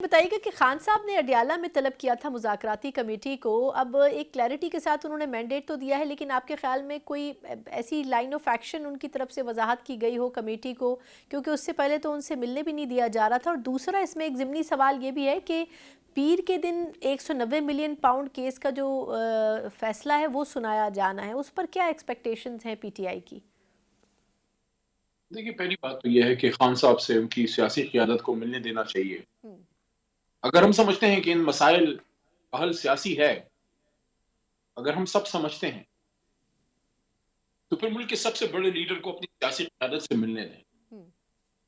بتائیے گا کہ خان صاحب نے اڈیالہ میں طلب کیا تھا مذاکراتی کمیٹی کو، اب ایک کلیئرٹی کے ساتھ انہوں نے مینڈیٹ تو دیا ہے، لیکن آپ کے خیال میں کوئی ایسی لائن آف ایکشن ان کی طرف سے وضاحت کی گئی ہو کمیٹی کو؟ کیونکہ اس سے پہلے تو ان سے ملنے بھی نہیں دیا جا رہا تھا۔ اور دوسرا اس میں ایک ضمنی سوال یہ بھی ہے کہ پیر کے دن 190 ملین پاؤنڈ کیس کا جو فیصلہ ہے وہ سنایا جانا ہے، اس پر کیا ایکسپیکٹیشنز ہیں پی ٹی آئی کی؟ دیکھیے، پہلی بات تو یہ ہے کہ خان صاحب سے ان کی سیاسی قیادت کو ملنے دینا چاہیے۔ ہم، اگر ہم سمجھتے ہیں کہ ان مسائل کا حل سیاسی ہے، اگر ہم سب سمجھتے ہیں تو پھر ملک کے سب سے بڑے لیڈر کو اپنی سیاسی قیادت سے ملنے دیں۔ ہم،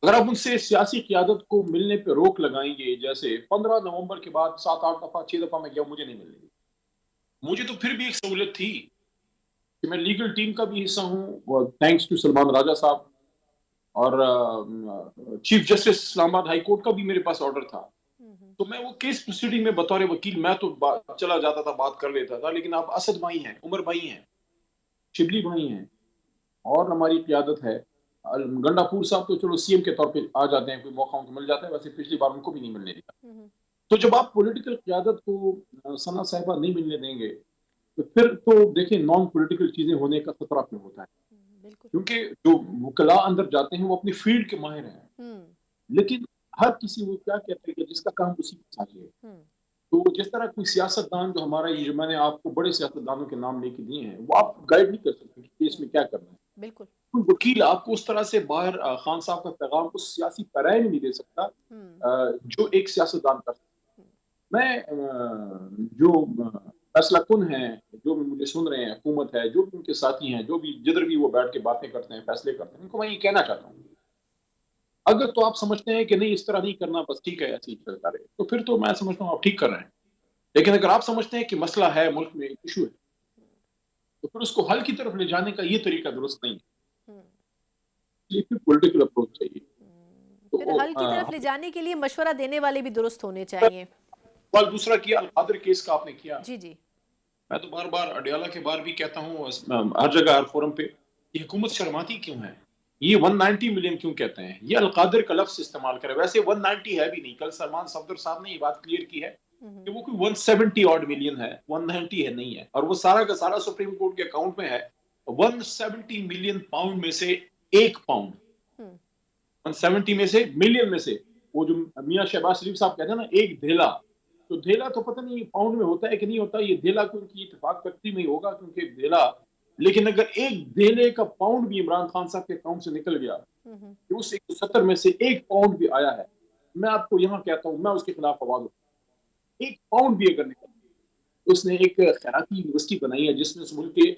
اگر آپ ان سے سیاسی قیادت کو ملنے پہ روک لگائیں گے، جیسے 15 نومبر کے بعد 7 8 دفعہ 6 دفعہ میں گیا، مجھے نہیں ملنے دی، مجھے تو پھر بھی ایک سہولت تھی کہ میں لیگل ٹیم کا بھی حصہ ہوں، تھینکس ٹو سلمان راجہ صاحب، اور چیف جسٹس اسلام آباد ہائی کورٹ کا بھی میرے پاس آرڈر تھا، ہم، تو میں وہ کیس پروسیڈنگ میں بطور وکیل میں تو چلا جاتا تھا، بات کر لیتا تھا۔ لیکن آپ اسد بھائی ہیں، عمر بھائی ہیں، شبلی بھائی ہیں، اور ہماری قیادت ہے۔ گنڈا پور صاحب تو چلو سی ایم کے طور پہ آ جاتے ہیں، کوئی موقع ان کو مل جاتا ہے، ویسے پچھلی بار ان کو بھی نہیں ملنے دیا۔ ہم، تو جب آپ پولیٹیکل قیادت کو ثنا صاحبہ نہیں ملنے دیں گے تو پھر تو دیکھیں نان پولیٹیکل چیزیں ہونے کا خطرہ پھر ہوتا ہے، بالکل۔ کیونکہ جو وکلاء اندر جاتے ہیں وہ اپنی فیلڈ کے ماہر ہیں، ہم، لیکن ہر کسی وہ کیا کہتے ہیں کہ جس کا کام اسی کو چاہیے۔ ہم، تو جس طرح کوئی سیاست دان جو ہمارا، یہ جو میں نے آپ کو بڑے سیاست دانوں کے نام لے کے دیے ہیں، وہ آپ گائیڈ نہیں کر سکتے کہ اس ہم، میں کیا کرنا ہے۔ بالکل۔ کوئی وکیل آپ کو اس طرح سے باہر خان صاحب کا پیغام اس سیاسی پیرائے میں نہیں دے سکتا ہم، جو ایک سیاست دان کر سکتا۔ ہم، میں جو فیصلہ کن ہیں، جو بھی مجھے سن رہے ہیں، حکومت ہے، جو بھی ان کے ساتھی ہیں، جو بھی جدھر بھی وہ بیٹھ کے باتیں کرتے ہیں، فیصلے کرتے ہیں، ان کو میں یہ کہنا چاہتا ہوں، اگر تو آپ سمجھتے ہیں کہ نہیں اس طرح نہیں کرنا، بس ٹھیک ہے ایسے ہی چلتا رہے، تو پھر تو میں سمجھتا ہوں آپ ٹھیک کر رہے ہیں۔ لیکن اگر آپ سمجھتے ہیں کہ مسئلہ ہے، ملک میں ایشو ہے، تو پھر اس کو حل کی طرف لے جانے کا یہ طریقہ درست نہیں ہے، ہم، یہ پھر پولیٹیکل اپروچ چاہیے۔ پھر تو حل کی طرف لے جانے کے لیے مشورہ دینے والے بھی درست ہونے چاہیے۔ سوال دوسرا کیا القادر کیس کا آپ نے کیا، جی جی۔ میں تو بار بار اڈیالہ کے بار بھی کہتا ہوں، ہر جگہ ہر فورم پہ، یہ حکومت شرماتی کیوں ہے؟ یہ 190 ملین کیوں کہتے ہیں؟ یہ القادر کا لفظ استعمال کرے، ویسے 190 ہے بھی نہیں۔ کل سلمان صفدر صاحب نے یہ بات کلیئر کی ہے ہم، کہ وہ کوئی 170 آڈ ملین ہے، 190 ہے نہیں ہے، اور وہ سارا کا سارا سپریم کورٹ کے اکاؤنٹ میں ہے۔ 170 ملین پاؤنڈ میں سے ایک پاؤنڈ، ہم، 170 میں سے ملین میں سے، وہ جو میاں شہباز شریف صاحب کہتے ہیں نا ایک دھیلا، تو دھیلا تو پتہ نہیں پاؤنڈ میں ہوتا ہے کہ نہیں ہوتا، یہ دھیلا کو ان کی اتفاق فیکٹری میں ہی ہوگا کیونکہ دھیلا، لیکن اگر ایک دھیلے کا پاؤنڈ بھی عمران خان صاحب کے اکاؤنٹ سے نکل گیا ہم، کہ اس 170 میں سے ایک پاؤنڈ بھی آیا ہے، میں آپ کو یہاں کہتا ہوں میں اس کے خلاف آواز اٹھاؤں۔ ایک پاؤنڈ بھی اگر نکل، اس نے ایک خیراتی یونیورسٹی بنائی ہے جس میں اس ملک کے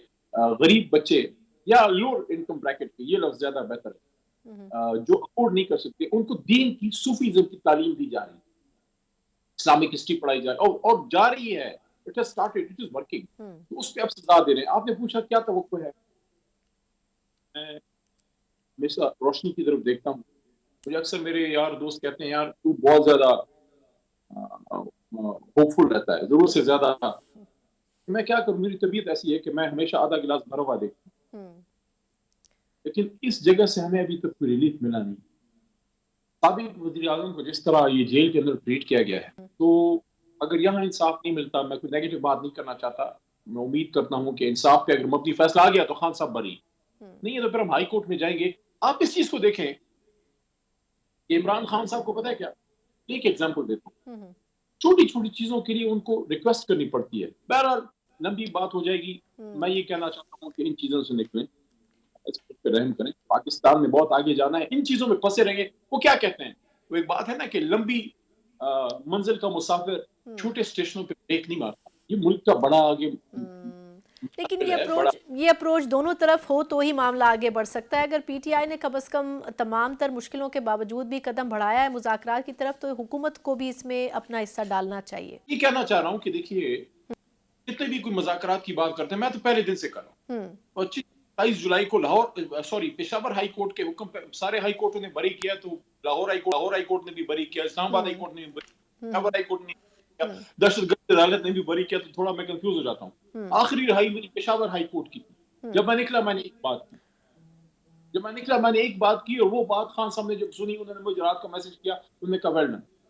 غریب بچے یا لوور انکم بریکٹ کے، یہ لفظ زیادہ بہتر ہم، ہے، جو افورڈ نہیں کر سکتے، ان کو دین کی، صوفیزم کی تعلیم دی جا رہی ہے، اسلامک ہسٹری پڑھائی جا رہی ہے، اور جا رہی ہے، it has started, it is working. ہم، تو اس پہ آپ سزا دے رہے ہیں۔ آپ نے پوچھا کیا توقع ہے، میں ہمیشہ روشنی کی طرف دیکھتا ہوں۔ مجھے اکثر میرے یار دوست کہتے ہیں یار تو بہت زیادہ ہوپ فل رہتا ہے، ضرورت سے زیادہ۔ میں کیا کروں، میری طبیعت ایسی ہے کہ میں ہمیشہ آدھا گلاس بھرا ہوا دیکھتا ہوں، ہم، لیکن اس جگہ سے ہمیں ابھی تک کوئی ریلیف ملا نہیں۔ سابق وزیر اعظم کو جس طرح یہ جیل کے اندر ٹریٹ کیا گیا ہے، تو اگر یہاں انصاف نہیں ملتا، میں کوئی نیگیٹو بات نہیں کرنا چاہتا، میں امید کرتا ہوں کہ انصاف پہ اگر مبنی فیصلہ آ گیا تو خان صاحب بری، ہم، نہیں ہے تو پھر ہم ہائی کورٹ میں جائیں گے۔ آپ اس چیز کو دیکھیں کہ عمران خان صاحب کو پتہ ہے کیا، ایک ایگزامپل دیتا ہوں، ہم، چھوٹی چھوٹی چیزوں کے لیے ان کو ریکویسٹ کرنی پڑتی ہے۔ بہرحال لمبی بات ہو جائے گی، میں ہم، یہ کہنا چاہتا ہوں کہ ان چیزوں سے نکلیں، اس پہ رحم کریں، پاکستان میں بہت آگے جانا ہے، ان چیزوں میں پھنسے رہیں گے۔ وہ کیا کہتے ہیں، وہ ایک بات ہے نا کہ لمبی منزل کا مسافر ہم، چھوٹے اسٹیشنوں پہ بریک نہیں مارتا۔ یہ ملک کا بڑا آگے لیکن مسافر ہے، بڑا یہ اپروچ دونوں طرف ہو تو ہی معاملہ آگے بڑھ سکتا ہے۔ اگر پی ٹی آئی نے کم از کم تمام تر مشکلوں کے باوجود بھی قدم بڑھایا ہے مذاکرات کی طرف، تو حکومت کو بھی اس میں اپنا حصہ ڈالنا چاہیے۔ یہ کہنا چاہ رہا ہوں کہ دیکھیے جتنے بھی کوئی مذاکرات کی بات کرتے ہیں، میں تو پہلے دن سے کر رہا ہوں، ہم، اور 27 جولائی کو پشاور ہائی کورٹ کے حکم پہ سارے ہائی کورٹوں نے بری کیا، تو لاہور ہائی کورٹ نے بھی بری کیا، اسلام آباد ہائی ہم، کورٹ نے بھی بری کیا، ہم، پشاور ہائی کورٹ نے بھی کیا، ہم، دہشت گرد عدالت نے بھی بری کیا، تو تھوڑا میں کنفیوز ہو جاتا ہوں۔ ہم، آخری رہائی میری پشاور ہائی کورٹ کی تھی۔ ہم، جب میں نکلا میں نے ایک بات کی، اور وہ بات خان صاحب نے جب سنی، انہوں نے مجھے رات کا میسج کیا، انہوں نے کہا ویل ڈن۔